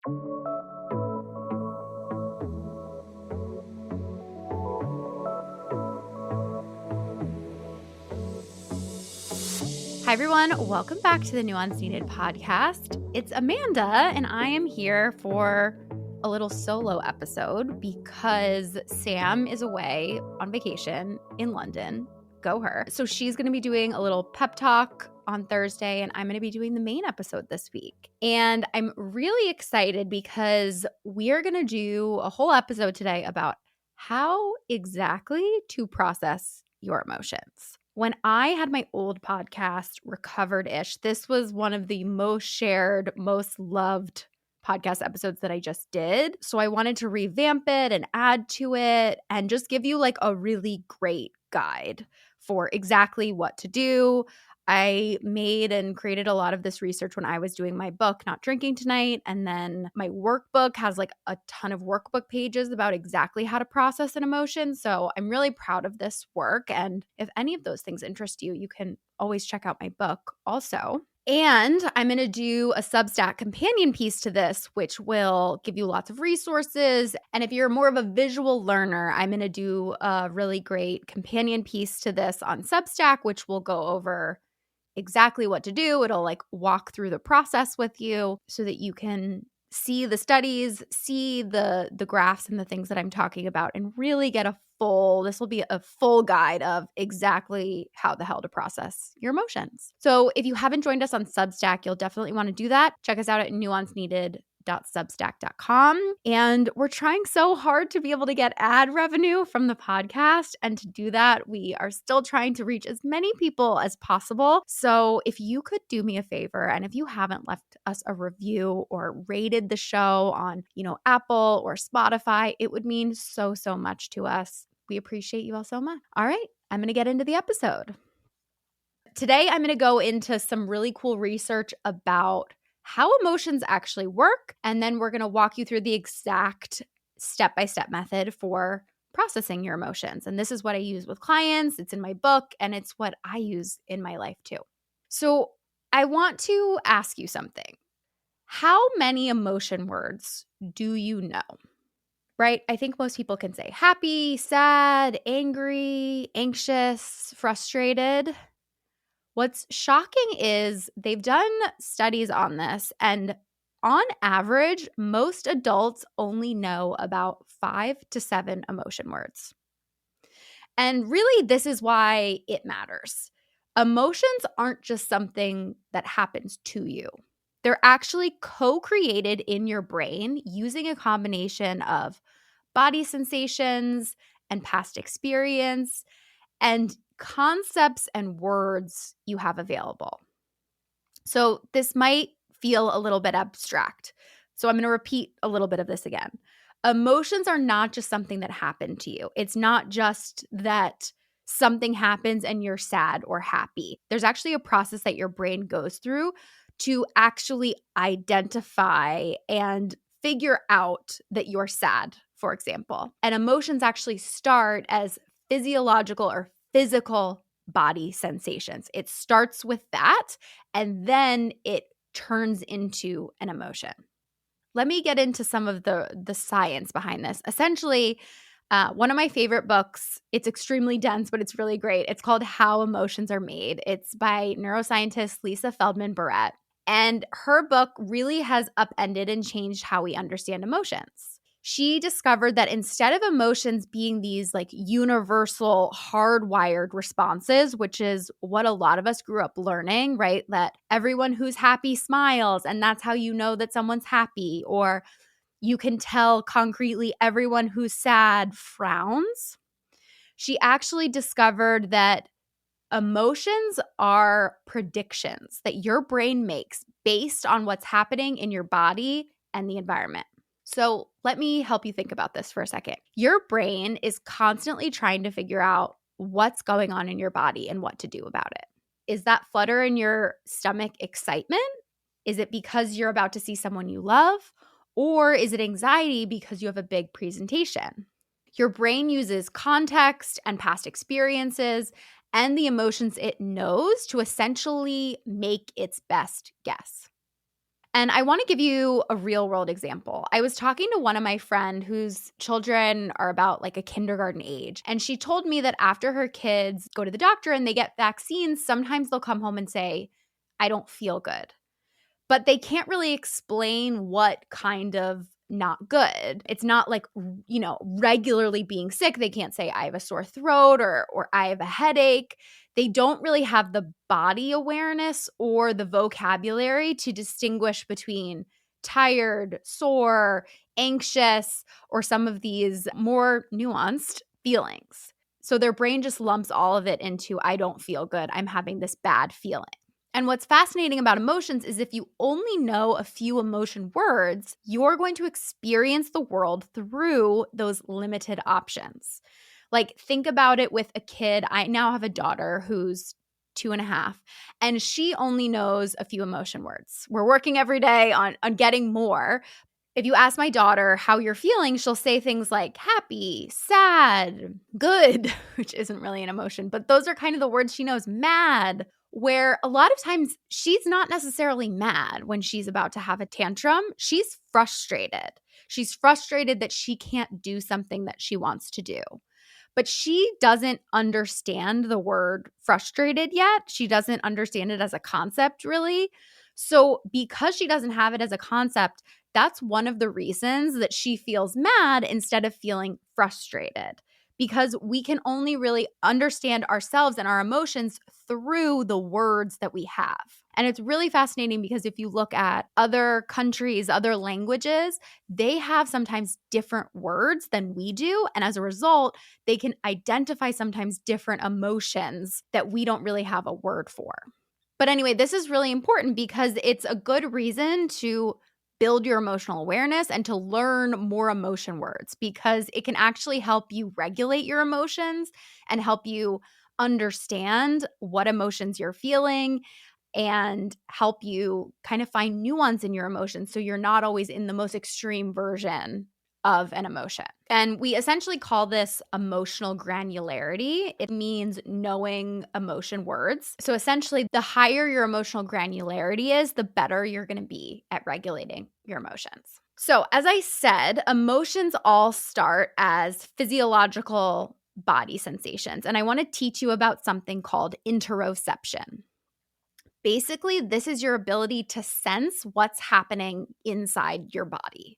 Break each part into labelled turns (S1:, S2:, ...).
S1: Hi, everyone. Welcome back to the Nuance Needed podcast. It's Amanda, and I am here for a little solo episode because Sam is away on vacation in London. Go her. So she's going to be doing a little pep talk on Thursday, and I'm going to be doing the main episode this week. And I'm really excited because we are going to do a whole episode today about how exactly to process your emotions. When I had my old podcast, Recovered-ish, this was one of the most shared, most loved podcast episodes that I just did. So I wanted to revamp it and add to it and just give you like a really great guide for exactly what to do. I made and created a lot of this research when I was doing my book, Not Drinking Tonight. And then my workbook has like a ton of workbook pages about exactly how to process an emotion. So I'm really proud of this work. And if any of those things interest you, you can always check out my book also. And I'm going to do a Substack companion piece to this, which will give you lots of resources. And if you're more of a visual learner, I'm going to do a really great companion piece to this on Substack, which will go over exactly what to do. It'll like walk through the process with you so that you can see the studies, see the graphs and the things that I'm talking about, and really get this will be a full guide of exactly how the hell to process your emotions. So if you haven't joined us on Substack, you'll definitely want to do that. Check us out at nuanceneeded.substack.com. And we're trying so hard to be able to get ad revenue from the podcast. And to do that, we are still trying to reach as many people as possible. So if you could do me a favor, and if you haven't left us a review or rated the show on, Apple or Spotify, it would mean so, so much to us. We appreciate you all so much. All right, I'm going to get into the episode. Today, I'm going to go into some really cool research about how emotions actually work, and then we're going to walk you through the exact step-by-step method for processing your emotions. And this is what I use with clients, it's in my book, and it's what I use in my life too. So I want to ask you something. How many emotion words do you know? Right? I think most people can say happy, sad, angry, anxious, frustrated. What's shocking is they've done studies on this, and on average, most adults only know about 5 to 7 emotion words. And really, this is why it matters. Emotions aren't just something that happens to you. They're actually co-created in your brain using a combination of body sensations and past experience and concepts and words you have available. So this might feel a little bit abstract. So I'm going to repeat a little bit of this again. Emotions are not just something that happened to you. It's not just that something happens and you're sad or happy. There's actually a process that your brain goes through to actually identify and figure out that you're sad, for example. And emotions actually start as physiological or physical body sensations. It starts with that, and then it turns into an emotion. Let me get into some of the science behind this. Essentially, one of my favorite books, it's extremely dense, but it's really great. It's called How Emotions Are Made. It's by neuroscientist Lisa Feldman Barrett. And her book really has upended and changed how we understand emotions. She discovered that instead of emotions being these like universal hardwired responses, which is what a lot of us grew up learning, right? That everyone who's happy smiles, and that's how you know that someone's happy, or you can tell concretely everyone who's sad frowns. She actually discovered that emotions are predictions that your brain makes based on what's happening in your body and the environment. So let me help you think about this for a second. Your brain is constantly trying to figure out what's going on in your body and what to do about it. Is that flutter in your stomach excitement? Is it because you're about to see someone you love? Or is it anxiety because you have a big presentation? Your brain uses context and past experiences and the emotions it knows to essentially make its best guess. And I want to give you a real world example. I was talking to one of my friend whose children are about like a kindergarten age. And she told me that after her kids go to the doctor and they get vaccines, sometimes they'll come home and say, I don't feel good. But they can't really explain what kind of not good. It's not like, regularly being sick. They can't say I have a sore throat or I have a headache. They don't really have the body awareness or the vocabulary to distinguish between tired, sore, anxious, or some of these more nuanced feelings. So their brain just lumps all of it into I don't feel good. I'm having this bad feeling. And what's fascinating about emotions is if you only know a few emotion words, you're going to experience the world through those limited options. Like, think about it with a kid. I now have a daughter who's 2.5, and she only knows a few emotion words. We're working every day on getting more. If you ask my daughter how you're feeling, she'll say things like happy, sad, good, which isn't really an emotion, but those are kind of the words she knows, mad, where a lot of times she's not necessarily mad when she's about to have a tantrum. She's frustrated. She's frustrated that she can't do something that she wants to do. But she doesn't understand the word frustrated yet. She doesn't understand it as a concept, really. So, because she doesn't have it as a concept, that's one of the reasons that she feels mad instead of feeling frustrated. Because we can only really understand ourselves and our emotions through the words that we have. And it's really fascinating because if you look at other countries, other languages, they have sometimes different words than we do. And as a result, they can identify sometimes different emotions that we don't really have a word for. But anyway, this is really important because it's a good reason to build your emotional awareness and to learn more emotion words because it can actually help you regulate your emotions and help you understand what emotions you're feeling and help you kind of find nuance in your emotions so you're not always in the most extreme version of an emotion. And we essentially call this emotional granularity. It means knowing emotion words. So essentially, the higher your emotional granularity is, the better you're going to be at regulating your emotions. So, as I said, emotions all start as physiological body sensations. And I want to teach you about something called interoception. Basically, this is your ability to sense what's happening inside your body.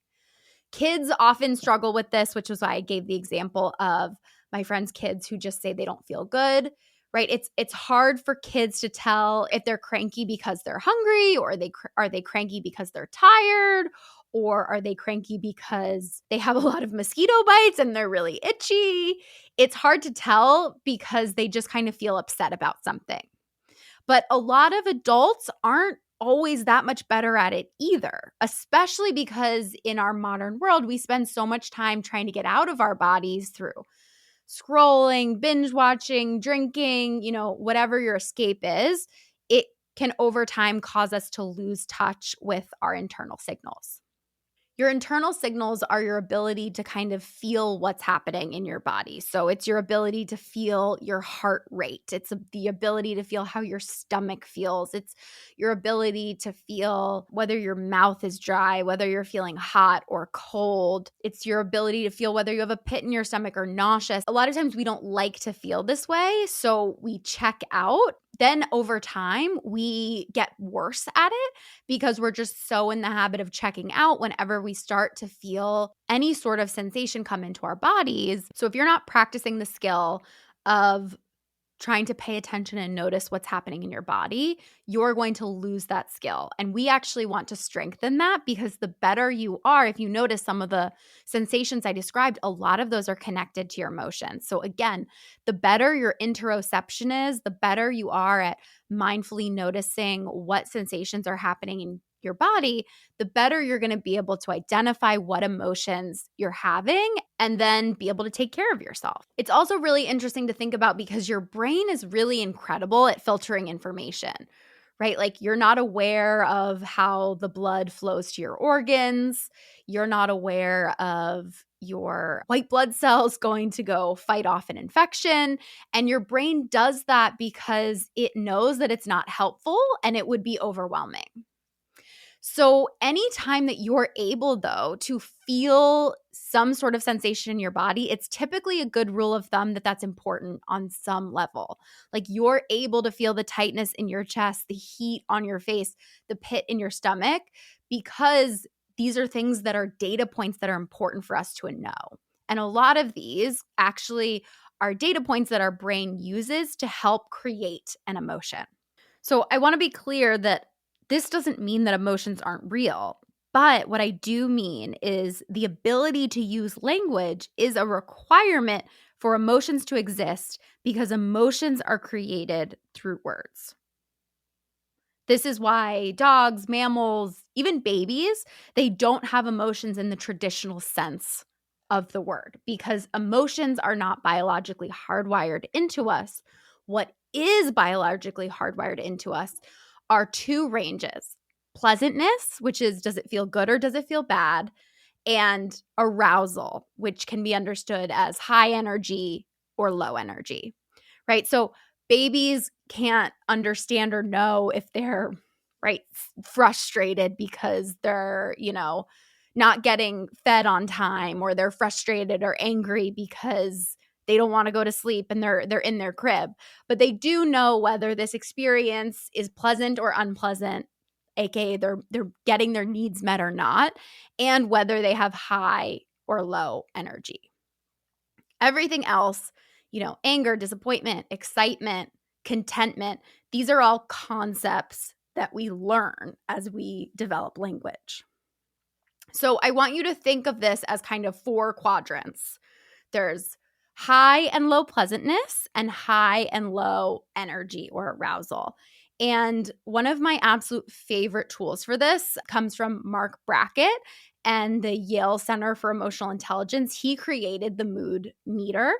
S1: Kids often struggle with this, which is why I gave the example of my friends' kids who just say they don't feel good, right? It's hard for kids to tell if they're cranky because they're hungry, or are they cranky because they're tired, or are they cranky because they have a lot of mosquito bites and they're really itchy. It's hard to tell because they just kind of feel upset about something. But a lot of adults aren't always that much better at it either, especially because in our modern world, we spend so much time trying to get out of our bodies through scrolling, binge watching, drinking, whatever your escape is. It can over time cause us to lose touch with our internal signals. Your internal signals are your ability to kind of feel what's happening in your body. So it's your ability to feel your heart rate. It's the ability to feel how your stomach feels. It's your ability to feel whether your mouth is dry, whether you're feeling hot or cold. It's your ability to feel whether you have a pit in your stomach or nauseous. A lot of times we don't like to feel this way, so we check out. Then over time, we get worse at it because we're just so in the habit of checking out whenever we start to feel any sort of sensation come into our bodies. So if you're not practicing the skill of trying to pay attention and notice what's happening in your body, you're going to lose that skill. And we actually want to strengthen that because the better you are, if you notice some of the sensations I described, a lot of those are connected to your emotions. So again, the better your interoception is, the better you are at mindfully noticing what sensations are happening in your body, the better you're going to be able to identify what emotions you're having and then be able to take care of yourself. It's also really interesting to think about because your brain is really incredible at filtering information, right? Like you're not aware of how the blood flows to your organs. You're not aware of your white blood cells going to go fight off an infection. And your brain does that because it knows that it's not helpful and it would be overwhelming. So anytime that you're able, though, to feel some sort of sensation in your body, it's typically a good rule of thumb that that's important on some level. Like you're able to feel the tightness in your chest, the heat on your face, the pit in your stomach, because these are things that are data points that are important for us to know. And a lot of these actually are data points that our brain uses to help create an emotion. So I want to be clear that this doesn't mean that emotions aren't real. But what I do mean is the ability to use language is a requirement for emotions to exist because emotions are created through words. This is why dogs, mammals, even babies, they don't have emotions in the traditional sense of the word because emotions are not biologically hardwired into us. What is biologically hardwired into us are two ranges: pleasantness, which is does it feel good or does it feel bad, and arousal, which can be understood as high energy or low energy, right? So babies can't understand or know if they're right frustrated because they're, not getting fed on time, or they're frustrated or angry because they don't want to go to sleep and they're in their crib. But they do know whether this experience is pleasant or unpleasant, aka they're getting their needs met or not, and whether they have high or low energy. Everything else, anger, disappointment, excitement, contentment, these are all concepts that we learn as we develop language. So I want you to think of this as kind of 4 quadrants. There's high and low pleasantness and high and low energy or arousal. And one of my absolute favorite tools for this comes from Mark Brackett and the Yale Center for Emotional Intelligence. He created the mood meter.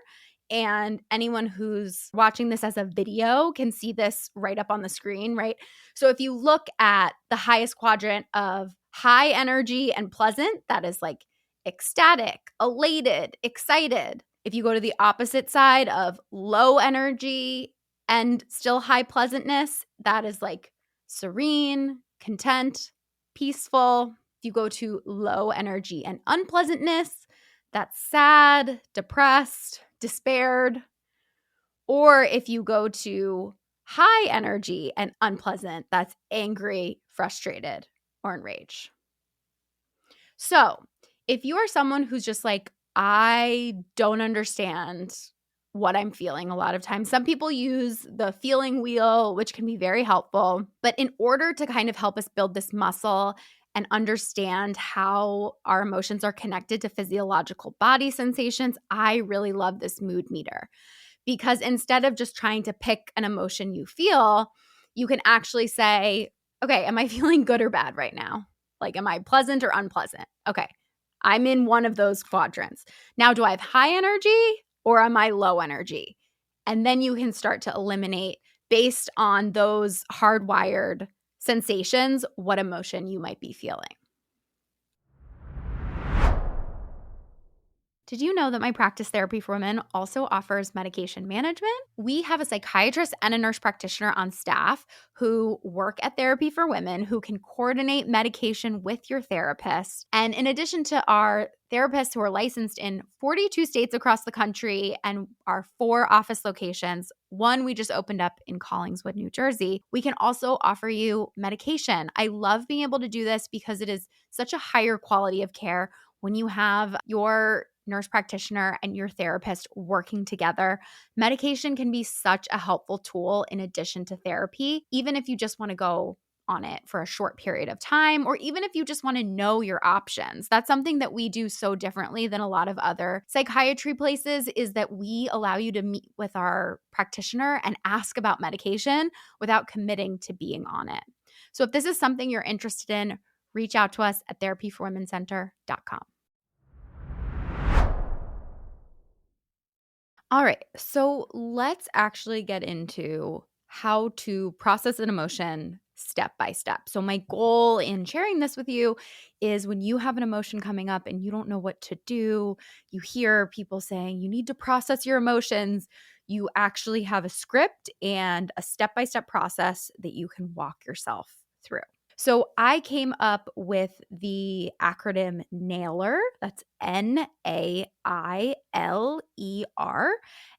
S1: And anyone who's watching this as a video can see this right up on the screen, right? So if you look at the highest quadrant of high energy and pleasant, that is like ecstatic, elated, excited. If you go to the opposite side of low energy and still high pleasantness, that is like serene, content, peaceful. If you go to low energy and unpleasantness, that's sad, depressed, despaired. Or if you go to high energy and unpleasant, that's angry, frustrated, or enraged. So if you are someone who's just like, I don't understand what I'm feeling a lot of times, some people use the feeling wheel, which can be very helpful. But in order to kind of help us build this muscle and understand how our emotions are connected to physiological body sensations, I really love this mood meter. Because instead of just trying to pick an emotion you feel, you can actually say, okay, am I feeling good or bad right now? Like, am I pleasant or unpleasant? Okay, I'm in one of those quadrants. Now, do I have high energy or am I low energy? And then you can start to eliminate, based on those hardwired sensations, what emotion you might be feeling. Did you know that my practice Therapy for Women also offers medication management? We have a psychiatrist and a nurse practitioner on staff who work at Therapy for Women who can coordinate medication with your therapist. And in addition to our therapists who are licensed in 42 states across the country and our 4 office locations, one we just opened up in Collingswood, New Jersey, we can also offer you medication. I love being able to do this because it is such a higher quality of care when you have your nurse practitioner and your therapist working together. Medication can be such a helpful tool in addition to therapy, even if you just want to go on it for a short period of time, or even if you just want to know your options. That's something that we do so differently than a lot of other psychiatry places, is that we allow you to meet with our practitioner and ask about medication without committing to being on it. So if this is something you're interested in, reach out to us at therapyforwomencenter.com. All right, so let's actually get into how to process an emotion step by step. So my goal in sharing this with you is when you have an emotion coming up and you don't know what to do, you hear people saying you need to process your emotions, you actually have a script and a step-by-step process that you can walk yourself through. So I came up with the acronym NAILER. That's NAILER.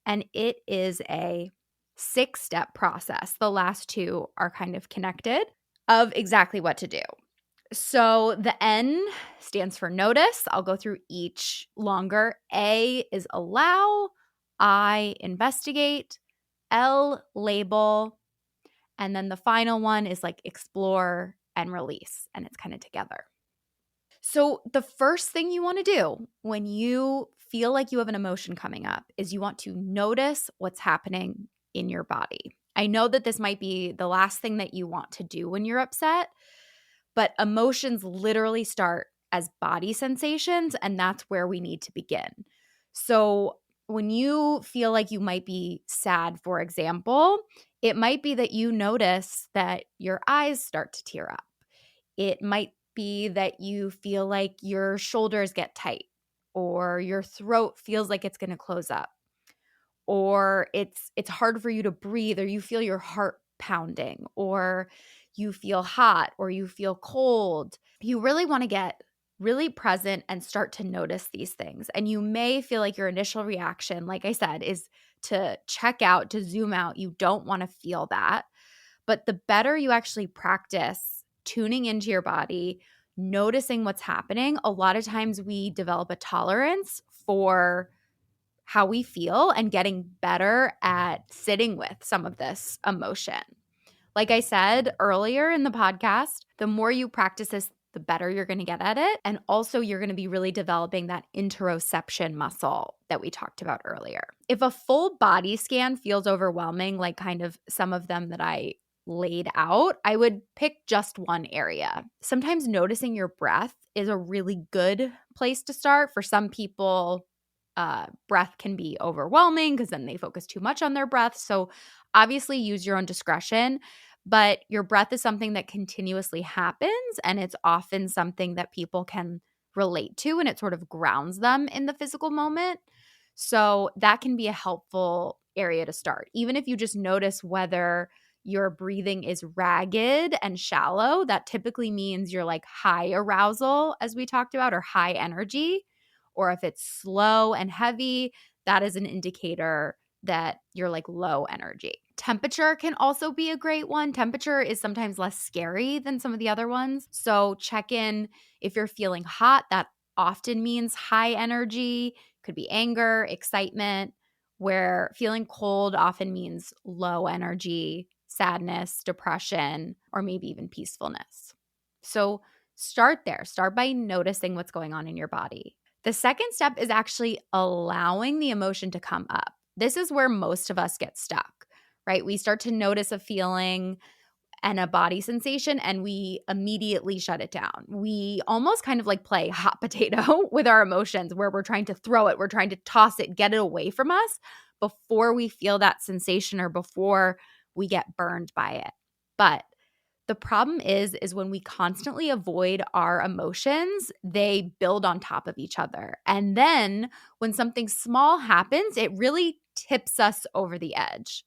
S1: And it is a 6-step process. The last two are kind of connected of exactly what to do. So the N stands for notice. I'll go through each longer. A is allow. I investigate. L label. And then the final one is like explore and release. And it's kind of together. So the first thing you want to do when you feel like you have an emotion coming up is you want to notice what's happening in your body. I know that this might be the last thing that you want to do when you're upset, but emotions literally start as body sensations, and that's where we need to begin. So when you feel like you might be sad, for example, it might be that you notice that your eyes start to tear up. It might be that you feel like your shoulders get tight or your throat feels like it's going to close up, or it's hard for you to breathe, or you feel your heart pounding, or you feel hot or you feel cold. You really want to get really present and start to notice these things. And you may feel like your initial reaction, like I said, is to check out, to zoom out. You don't want to feel that. But the better you actually practice tuning into your body, noticing what's happening, a lot of times we develop a tolerance for how we feel and getting better at sitting with some of this emotion. Like I said earlier in the podcast, the more you practice this, the better you're going to get at it. And also, you're going to be really developing that interoception muscle that we talked about earlier. If a full body scan feels overwhelming, like kind of some of them that I laid out, I would pick just one area. Sometimes noticing your breath is a really good place to start. For some people, breath can be overwhelming because then they focus too much on their breath. So obviously use your own discretion, but your breath is something that continuously happens, and it's often something that people can relate to, and it sort of grounds them in the physical moment. So that can be a helpful area to start. Even if you just notice whether your breathing is ragged and shallow, that typically means you're like high arousal, as we talked about, or high energy. Or if it's slow and heavy, that is an indicator that you're like low energy. Temperature can also be a great one. Temperature is sometimes less scary than some of the other ones. So check in if you're feeling hot. That often means high energy. Could be anger, excitement, where feeling cold often means low energy, sadness, depression, or maybe even peacefulness. So start there. Start by noticing what's going on in your body. The second step is actually allowing the emotion to come up. This is where most of us get stuck, right? We start to notice a feeling and a body sensation, and we immediately shut it down. We almost kind of like play hot potato with our emotions, where we're trying to throw it, we're trying to toss it, get it away from us before we feel that sensation or before we get burned by it. But the problem is when we constantly avoid our emotions, they build on top of each other. And then when something small happens, it really tips us over the edge.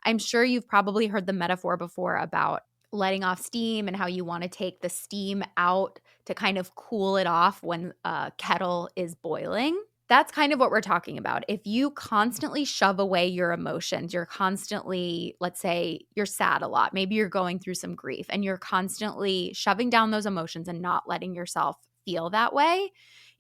S1: I'm sure you've probably heard the metaphor before about letting off steam and how you want to take the steam out to kind of cool it off when a kettle is boiling. That's kind of what we're talking about. If you constantly shove away your emotions, you're constantly, let's say you're sad a lot, maybe you're going through some grief, and you're constantly shoving down those emotions and not letting yourself feel that way,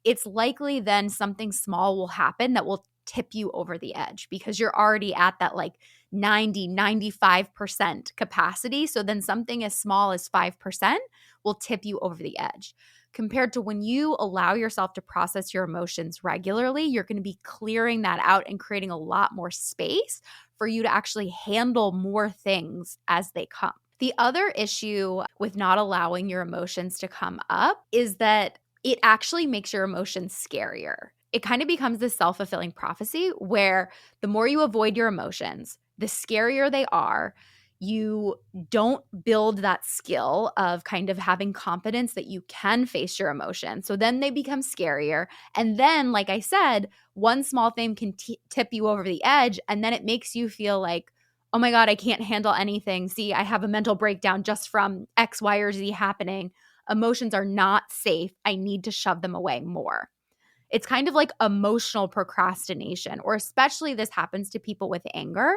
S1: it's likely then something small will happen that will tip you over the edge because you're already at that like 95% capacity. So then something as small as 5% will tip you over the edge. Compared to when you allow yourself to process your emotions regularly, you're going to be clearing that out and creating a lot more space for you to actually handle more things as they come. The other issue with not allowing your emotions to come up is that it actually makes your emotions scarier. It kind of becomes this self-fulfilling prophecy where the more you avoid your emotions, the scarier they are. You don't build that skill of kind of having confidence that you can face your emotions. So then they become scarier. And then, like I said, one small thing can tip you over the edge. And then it makes you feel like, oh my God, I can't handle anything. See, I have a mental breakdown just from X, Y, or Z happening. Emotions are not safe. I need to shove them away more. It's kind of like emotional procrastination, or especially this happens to people with anger,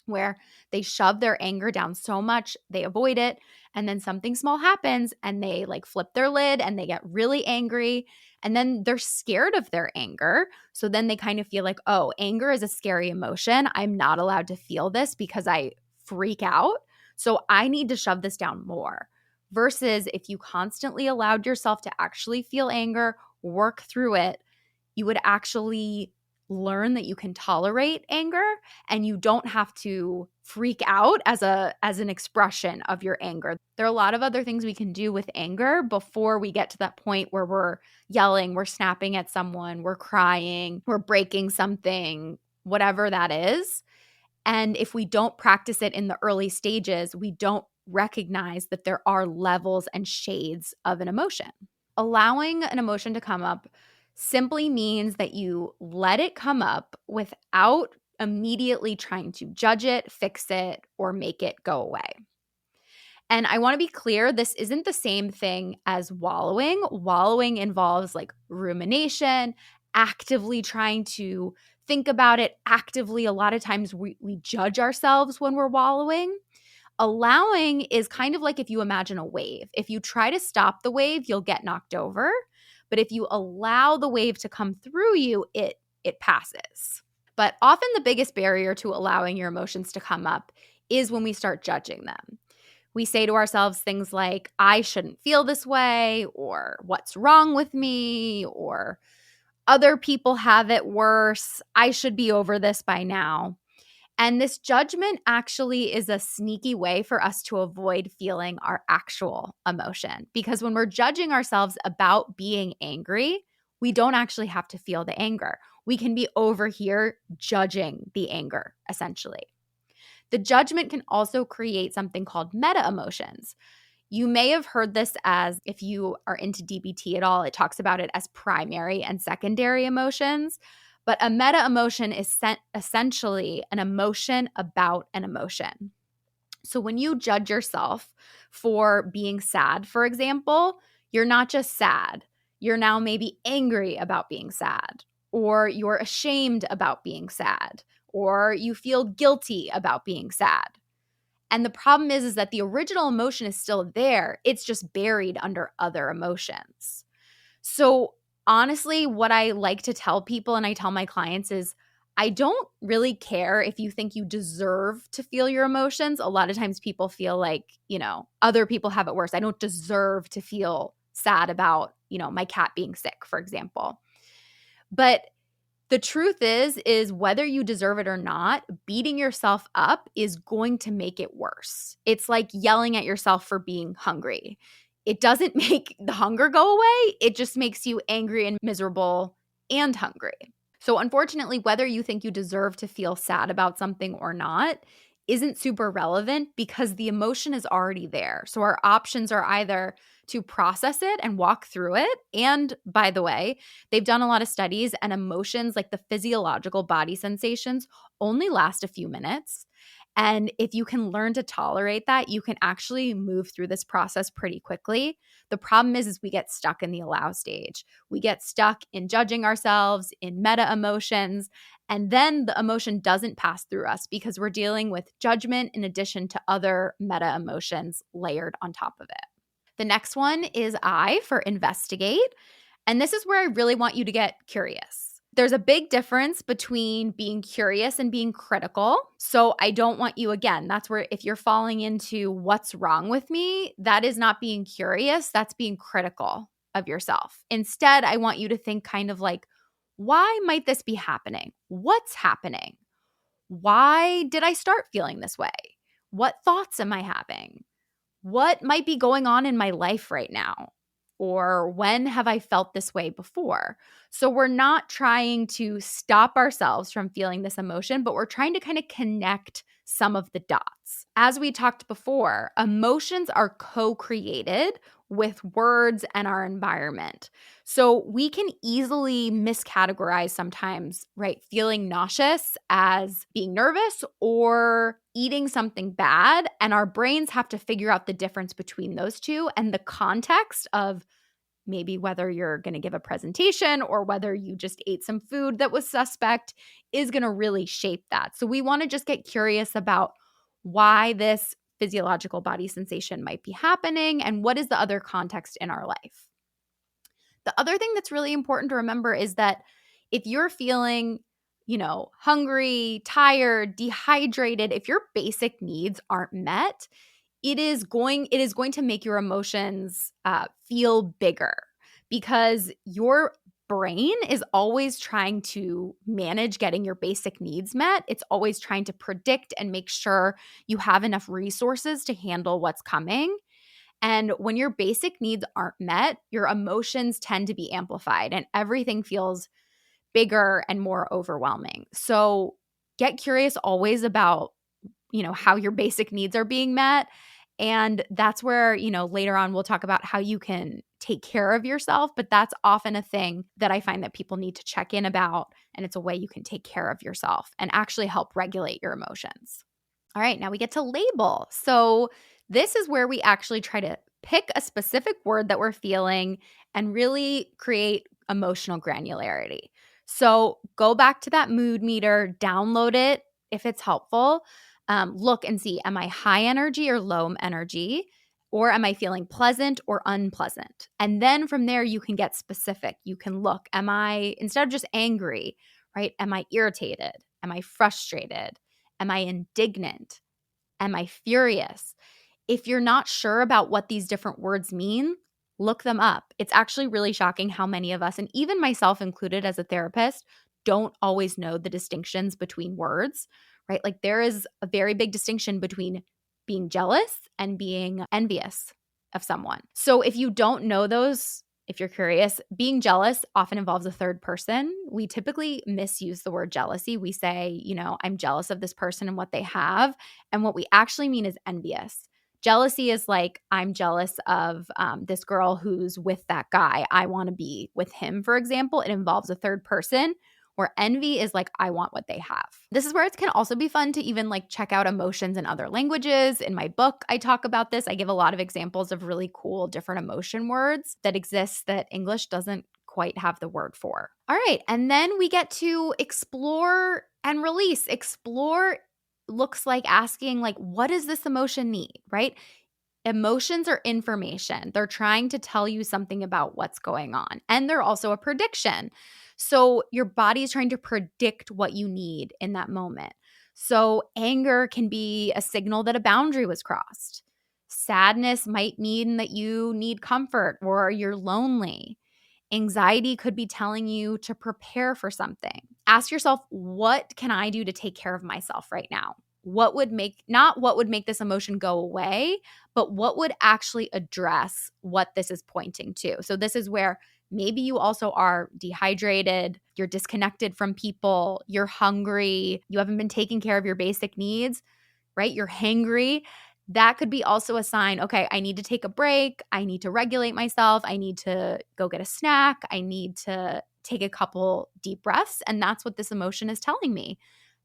S1: where they shove their anger down so much, they avoid it, and then something small happens and they like flip their lid and they get really angry, and then they're scared of their anger. So then they kind of feel like, oh, anger is a scary emotion. I'm not allowed to feel this because I freak out. So I need to shove this down more. Versus if you constantly allowed yourself to actually feel anger, work through it, you would actually learn that you can tolerate anger and you don't have to freak out as an expression of your anger. There are a lot of other things we can do with anger before we get to that point where we're yelling, we're snapping at someone, we're crying, we're breaking something, whatever that is. And if we don't practice it in the early stages, we don't recognize that there are levels and shades of an emotion. Allowing an emotion to come up simply means that you let it come up without immediately trying to judge it, fix it, or make it go away. And I want to be clear, this isn't the same thing as wallowing. Wallowing involves like rumination, actively trying to think about it, actively. A lot of times we judge ourselves when we're wallowing. Allowing is kind of like if you imagine a wave. If you try to stop the wave, you'll get knocked over. But if you allow the wave to come through you, it passes. But often the biggest barrier to allowing your emotions to come up is when we start judging them. We say to ourselves things like, I shouldn't feel this way, or what's wrong with me, or other people have it worse. I should be over this by now. And this judgment actually is a sneaky way for us to avoid feeling our actual emotion. Because when we're judging ourselves about being angry, we don't actually have to feel the anger. We can be over here judging the anger, essentially. The judgment can also create something called meta emotions. You may have heard this as, if you are into DBT at all, it talks about it as primary and secondary emotions. But a meta emotion is essentially an emotion about an emotion. So when you judge yourself for being sad, for example, you're not just sad. You're now maybe angry about being sad, or you're ashamed about being sad, or you feel guilty about being sad. And the problem is that the original emotion is still there. It's just buried under other emotions. So honestly, what I like to tell people and I tell my clients is, I don't really care if you think you deserve to feel your emotions. A lot of times people feel like, other people have it worse. I don't deserve to feel sad about, my cat being sick, for example. But the truth is whether you deserve it or not, beating yourself up is going to make it worse. It's like yelling at yourself for being hungry. It doesn't make the hunger go away. It just makes you angry and miserable and hungry. So unfortunately, whether you think you deserve to feel sad about something or not isn't super relevant because the emotion is already there. So our options are either to process it and walk through it. And by the way, they've done a lot of studies, and emotions like the physiological body sensations only last a few minutes. And if you can learn to tolerate that, you can actually move through this process pretty quickly. The problem is we get stuck in the allow stage. We get stuck in judging ourselves, in meta emotions, and then the emotion doesn't pass through us because we're dealing with judgment in addition to other meta emotions layered on top of it. The next one is I for investigate. And this is where I really want you to get curious. There's a big difference between being curious and being critical. So I don't want you, again, that's where if you're falling into what's wrong with me, that is not being curious, that's being critical of yourself. Instead, I want you to think kind of like, why might this be happening? What's happening? Why did I start feeling this way? What thoughts am I having? What might be going on in my life right now? Or when have I felt this way before? So we're not trying to stop ourselves from feeling this emotion, but we're trying to kind of connect some of the dots. As we talked before, emotions are co-created with words and our environment. So we can easily miscategorize sometimes, right? Feeling nauseous as being nervous or eating something bad. And our brains have to figure out the difference between those two and the context of maybe whether you're going to give a presentation or whether you just ate some food that was suspect is going to really shape that. So we want to just get curious about why this physiological body sensation might be happening and what is the other context in our life. The other thing that's really important to remember is that if you're feeling, hungry, tired, dehydrated, if your basic needs aren't met, it is going to make your emotions feel bigger because your brain is always trying to manage getting your basic needs met. It's always trying to predict and make sure you have enough resources to handle what's coming. And when your basic needs aren't met, your emotions tend to be amplified and everything feels bigger and more overwhelming. So get curious always about how your basic needs are being met. And that's where, later on we'll talk about how you can take care of yourself. But that's often a thing that I find that people need to check in about. And it's a way you can take care of yourself and actually help regulate your emotions. All right, now we get to label. So this is where we actually try to pick a specific word that we're feeling and really create emotional granularity. So go back to that mood meter, download it if it's helpful. Look and see, am I high energy or low energy? Or am I feeling pleasant or unpleasant? And then from there, you can get specific. You can look, am I, instead of just angry, right? Am I irritated? Am I frustrated? Am I indignant? Am I furious? If you're not sure about what these different words mean, look them up. It's actually really shocking how many of us, and even myself included as a therapist, don't always know the distinctions between words, right? Like there is a very big distinction between being jealous and being envious of someone. So if you don't know those, if you're curious, being jealous often involves a third person. We typically misuse the word jealousy. We say, I'm jealous of this person and what they have. And what we actually mean is envious. Jealousy is like, I'm jealous of this girl who's with that guy. I want to be with him, for example. It involves a third person. Where envy is like, I want what they have. This is where it can also be fun to even check out emotions in other languages. In my book, I talk about this. I give a lot of examples of really cool different emotion words that exist that English doesn't quite have the word for. All right. And then we get to explore and release. Explore looks like asking, what does this emotion need, right? Emotions are information. They're trying to tell you something about what's going on. And they're also a prediction. So your body is trying to predict what you need in that moment. So anger can be a signal that a boundary was crossed. Sadness might mean that you need comfort or you're lonely. Anxiety could be telling you to prepare for something. Ask yourself, what can I do to take care of myself right now? What would make this emotion go away, but what would actually address what this is pointing to? So this is where maybe you also are dehydrated, you're disconnected from people, you're hungry, you haven't been taking care of your basic needs, right? You're hangry. That could be also a sign, okay, I need to take a break. I need to regulate myself. I need to go get a snack. I need to take a couple deep breaths. And that's what this emotion is telling me.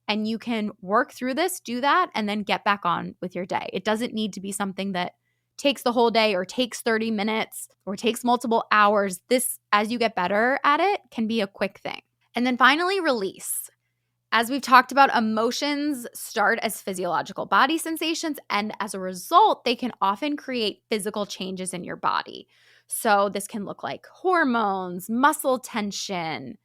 S1: And you can work through this, do that, and then get back on with your day. It doesn't need to be something that takes the whole day or takes 30 minutes or takes multiple hours. This, as you get better at it, can be a quick thing. And then finally, release. As we've talked about, emotions start as physiological body sensations, and as a result, they can often create physical changes in your body. So this can look like hormones, muscle tension,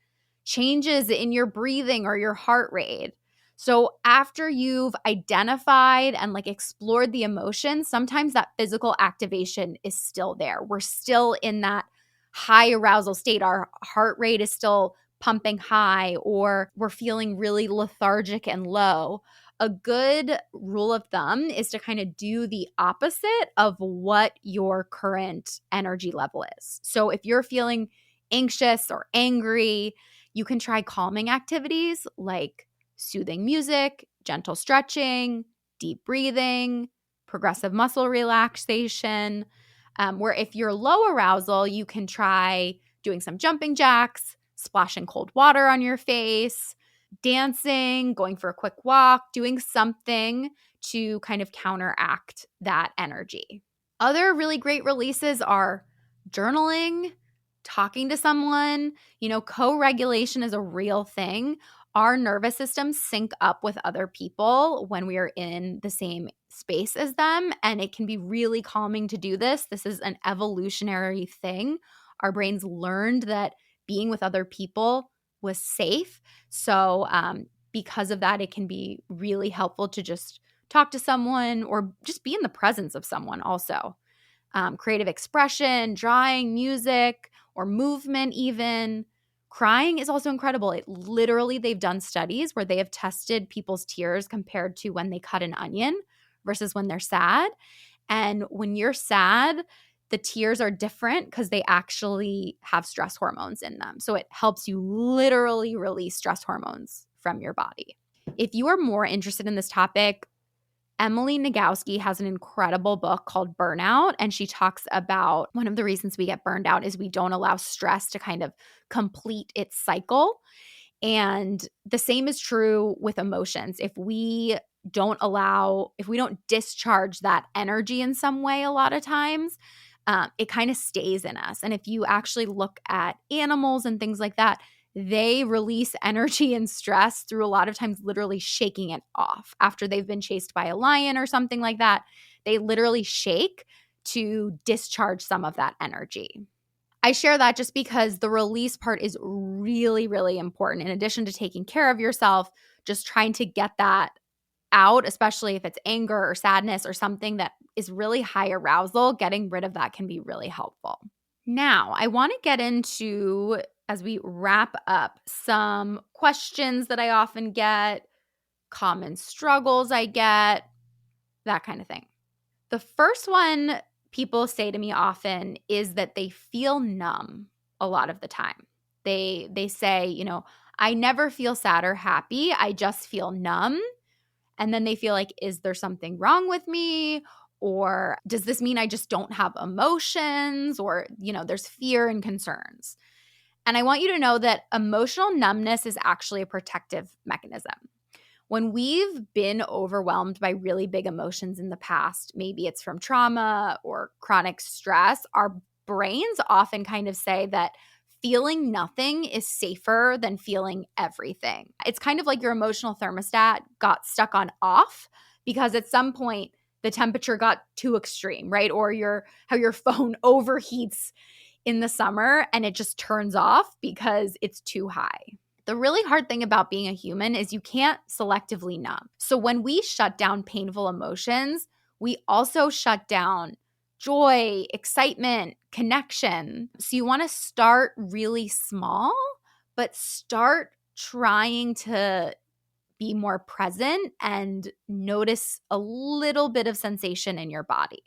S1: changes in your breathing or your heart rate. So after you've identified and explored the emotion, sometimes that physical activation is still there. We're still in that high arousal state. Our heart rate is still pumping high, or we're feeling really lethargic and low. A good rule of thumb is to kind of do the opposite of what your current energy level is. So if you're feeling anxious or angry, you can try calming activities like soothing music, gentle stretching, deep breathing, progressive muscle relaxation. Where if you're low arousal, you can try doing some jumping jacks, splashing cold water on your face, dancing, going for a quick walk, doing something to kind of counteract that energy. Other really great releases are journaling, talking to someone. Co-regulation is a real thing. Our nervous systems sync up with other people when we are in the same space as them, and it can be really calming to do this. This is an evolutionary thing. Our brains learned that being with other people was safe. So because of that, it can be really helpful to just talk to someone or just be in the presence of someone also. Creative expression, drawing, music, or movement even. Crying is also incredible. They've done studies where they have tested people's tears compared to when they cut an onion versus when they're sad. And when you're sad, the tears are different because they actually have stress hormones in them. So it helps you literally release stress hormones from your body. If you are more interested in this topic, Emily Nagoski has an incredible book called Burnout, and she talks about one of the reasons we get burned out is we don't allow stress to kind of complete its cycle. And the same is true with emotions. If we don't discharge that energy in some way, a lot of times, it kind of stays in us. And if you actually look at animals and things like that, they release energy and stress through a lot of times literally shaking it off. After they've been chased by a lion or something like that, they literally shake to discharge some of that energy. I share that just because the release part is really, really important. In addition to taking care of yourself, just trying to get that out, especially if it's anger or sadness or something that is really high arousal, getting rid of that can be really helpful. Now, I want to get into, as we wrap up, some questions that I often get, common struggles I get, that kind of thing. The first one people say to me often is that they feel numb a lot of the time. They say, I never feel sad or happy. I just feel numb. And then they feel like, is there something wrong with me? Or does this mean I just don't have emotions? Or, there's fear and concerns. And I want you to know that emotional numbness is actually a protective mechanism. When we've been overwhelmed by really big emotions in the past, maybe it's from trauma or chronic stress, our brains often kind of say that feeling nothing is safer than feeling everything. It's kind of like your emotional thermostat got stuck on off because at some point the temperature got too extreme, right? Or how your phone overheats in the summer and it just turns off because it's too high. The really hard thing about being a human is you can't selectively numb. So when we shut down painful emotions, we also shut down joy, excitement, connection. So you want to start really small, but start trying to be more present and notice a little bit of sensation in your body.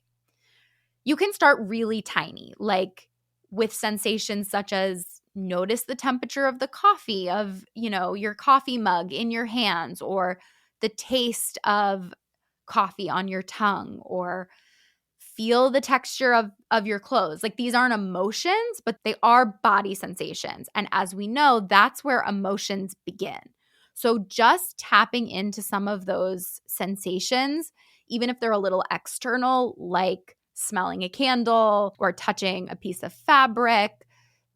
S1: You can start really tiny, like with sensations such as notice the temperature of the coffee, of, your coffee mug in your hands, or the taste of coffee on your tongue, or feel the texture of your clothes. Like, these aren't emotions, but they are body sensations. And as we know, that's where emotions begin. So just tapping into some of those sensations, even if they're a little external, like smelling a candle or touching a piece of fabric,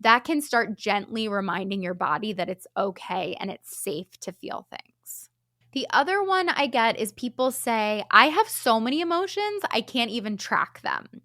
S1: that can start gently reminding your body that it's okay and it's safe to feel things. The other one I get is people say, I have so many emotions, I can't even track them.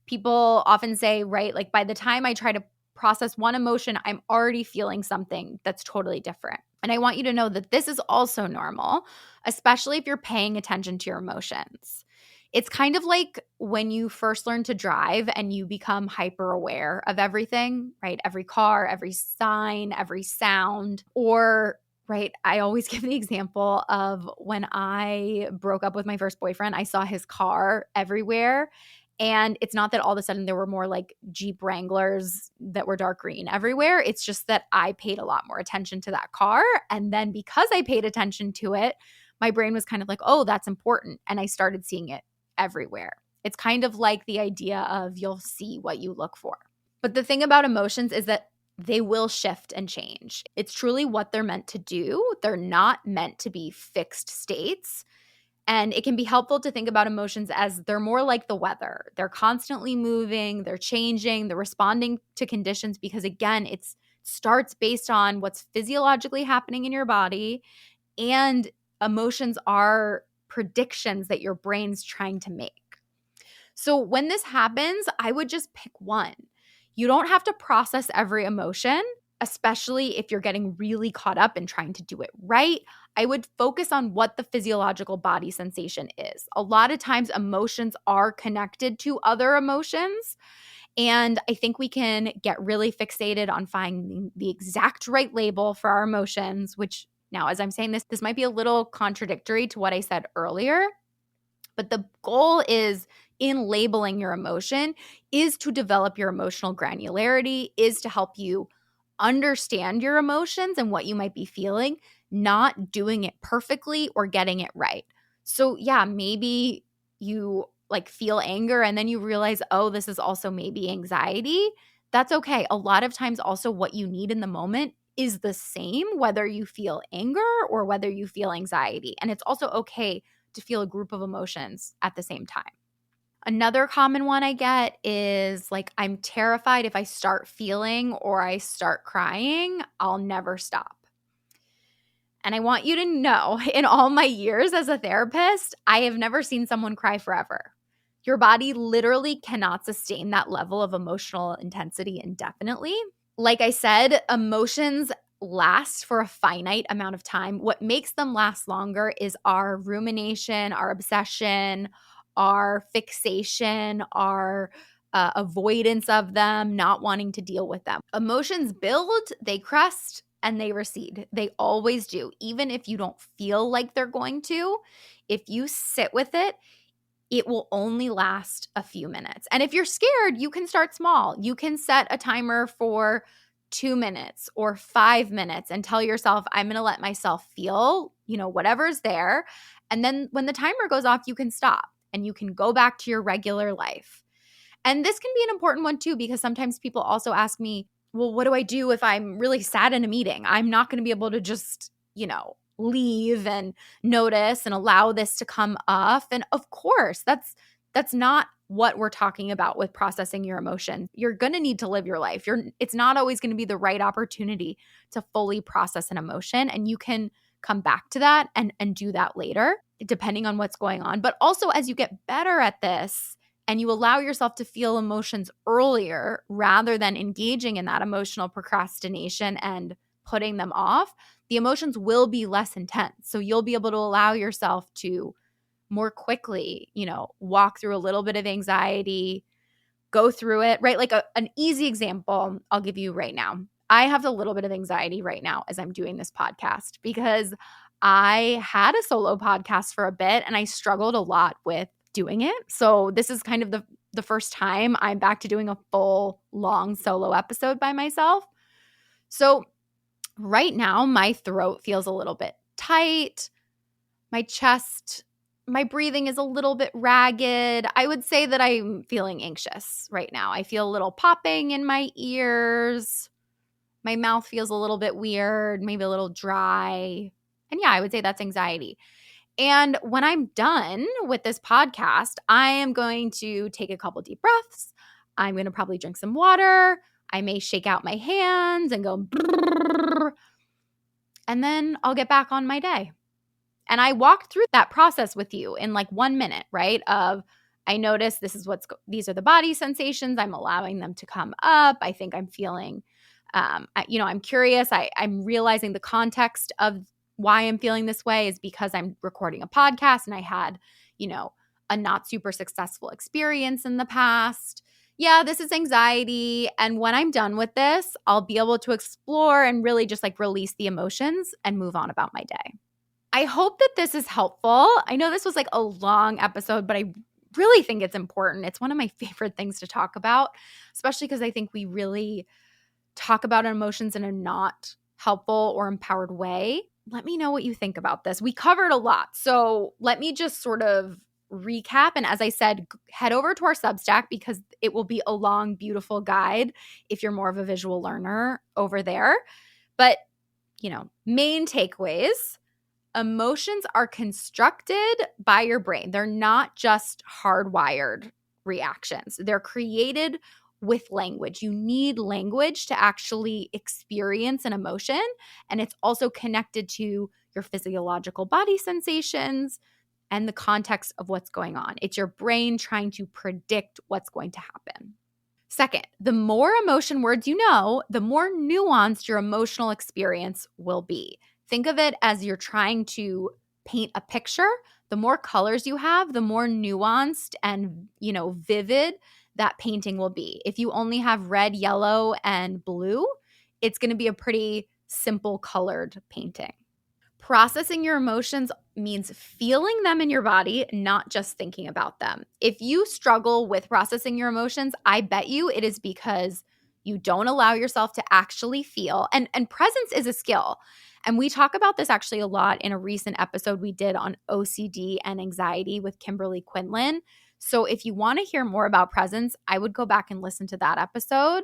S1: People often say, right, like by the time I try to process one emotion, I'm already feeling something that's totally different. And I want you to know that this is also normal, especially if you're paying attention to your emotions. It's kind of like when you first learn to drive and you become hyper aware of everything, right? Every car, every sign, every sound. Or, right, I always give the example of when I broke up with my first boyfriend, I saw his car everywhere. And it's not that all of a sudden there were more like Jeep Wranglers that were dark green everywhere. It's just that I paid a lot more attention to that car. And then because I paid attention to it, my brain was kind of like, oh, that's important. And I started seeing it everywhere. It's kind of like the idea of you'll see what you look for. But the thing about emotions is that they will shift and change. It's truly what they're meant to do. They're not meant to be fixed states. And it can be helpful to think about emotions as they're more like the weather. They're constantly moving, they're changing, they're responding to conditions because, again, it starts based on what's physiologically happening in your body. And emotions are predictions that your brain's trying to make. So when this happens, I would just pick one. You don't have to process every emotion, especially if you're getting really caught up in trying to do it right. I would focus on what the physiological body sensation is. A lot of times emotions are connected to other emotions. And I think we can get really fixated on finding the exact right label for our emotions, which now, as I'm saying this might be a little contradictory to what I said earlier. But the goal is in labeling your emotion is to develop your emotional granularity, is to help you understand your emotions and what you might be feeling, not doing it perfectly or getting it right. So yeah, maybe you like feel anger and then you realize, oh, this is also maybe anxiety. That's okay. A lot of times also what you need in the moment is the same, whether you feel anger or whether you feel anxiety. And it's also okay to feel a group of emotions at the same time. Another common one I get is like, I'm terrified if I start feeling or I start crying, I'll never stop. And I want you to know, in all my years as a therapist, I have never seen someone cry forever. Your body literally cannot sustain that level of emotional intensity indefinitely. Like I said, emotions last for a finite amount of time. What makes them last longer is our rumination, our obsession, our fixation, our avoidance of them, not wanting to deal with them. Emotions build, they crest, and they recede. They always do. Even if you don't feel like they're going to, if you sit with it, it will only last a few minutes. And if you're scared, you can start small. You can set a timer for 2 minutes or 5 minutes and tell yourself, I'm going to let myself feel, whatever's there. And then when the timer goes off, you can stop and you can go back to your regular life. And this can be an important one too, because sometimes people also ask me, well, what do I do if I'm really sad in a meeting? I'm not going to be able to just, leave and notice and allow this to come up. And of course, that's not what we're talking about with processing your emotion. You're going to need to live your life. It's not always going to be the right opportunity to fully process an emotion. And you can come back to that and do that later, depending on what's going on. But also as you get better at this, and you allow yourself to feel emotions earlier rather than engaging in that emotional procrastination and putting them off, the emotions will be less intense. So you'll be able to allow yourself to more quickly, walk through a little bit of anxiety, go through it, right? Like an easy example I'll give you right now. I have a little bit of anxiety right now as I'm doing this podcast because I had a solo podcast for a bit and I struggled a lot with doing it. So this is kind of the first time I'm back to doing a full long solo episode by myself. So right now my throat feels a little bit tight. My chest, my breathing is a little bit ragged. I would say that I'm feeling anxious right now. I feel a little popping in my ears. My mouth feels a little bit weird, maybe a little dry. And yeah, I would say that's anxiety. And when I'm done with this podcast, I am going to take a couple deep breaths. I'm going to probably drink some water. I may shake out my hands and go, brrr, and then I'll get back on my day. And I walked through that process with you in like 1 minute, right? I notice these are the body sensations. I'm allowing them to come up. I think I'm feeling, I'm curious. I'm realizing the context of why I'm feeling this way is because I'm recording a podcast and I had, a not super successful experience in the past. Yeah, this is anxiety. And when I'm done with this, I'll be able to explore and really just like release the emotions and move on about my day. I hope that this is helpful. I know this was like a long episode, but I really think it's important. It's one of my favorite things to talk about, especially because I think we really talk about emotions in a not helpful or empowered way. Let me know what you think about this. We covered a lot. So let me just sort of recap. And as I said, head over to our Substack because it will be a long, beautiful guide if you're more of a visual learner over there. But, main takeaways. Emotions are constructed by your brain. They're not just hardwired reactions. They're created with language. You need language to actually experience an emotion. And it's also connected to your physiological body sensations and the context of what's going on. It's your brain trying to predict what's going to happen. Second, the more emotion words you know, the more nuanced your emotional experience will be. Think of it as you're trying to paint a picture. The more colors you have, the more nuanced and, vivid that painting will be. If you only have red, yellow, and blue, it's going to be a pretty simple colored painting. Processing your emotions means feeling them in your body, not just thinking about them. If you struggle with processing your emotions, I bet you it is because you don't allow yourself to actually feel. And presence is a skill. And we talk about this actually a lot in a recent episode we did on OCD and anxiety with Kimberly Quinlan. So if you want to hear more about presence, I would go back and listen to that episode.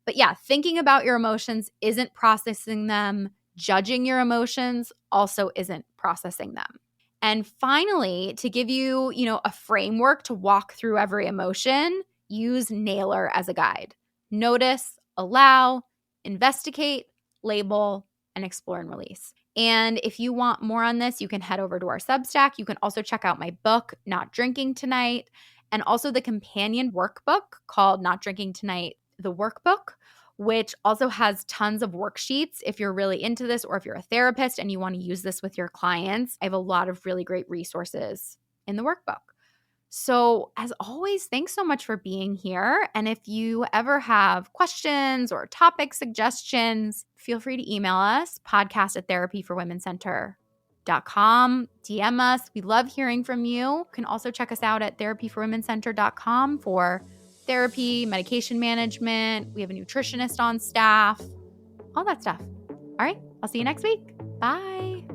S1: But yeah, thinking about your emotions isn't processing them. Judging your emotions also isn't processing them. And finally, to give you, a framework to walk through every emotion, use Naylor as a guide. Notice, allow, investigate, label, and explore and release. And if you want more on this, you can head over to our Substack. You can also check out my book, Not Drinking Tonight, and also the companion workbook called Not Drinking Tonight, the Workbook, which also has tons of worksheets if you're really into this or if you're a therapist and you want to use this with your clients. I have a lot of really great resources in the workbook. So as always, thanks so much for being here. And if you ever have questions or topic suggestions, feel free to email us, podcast@therapyforwomencenter.com. DM us. We love hearing from you. You can also check us out at therapyforwomencenter.com for therapy, medication management. We have a nutritionist on staff, all that stuff. All right, I'll see you next week. Bye.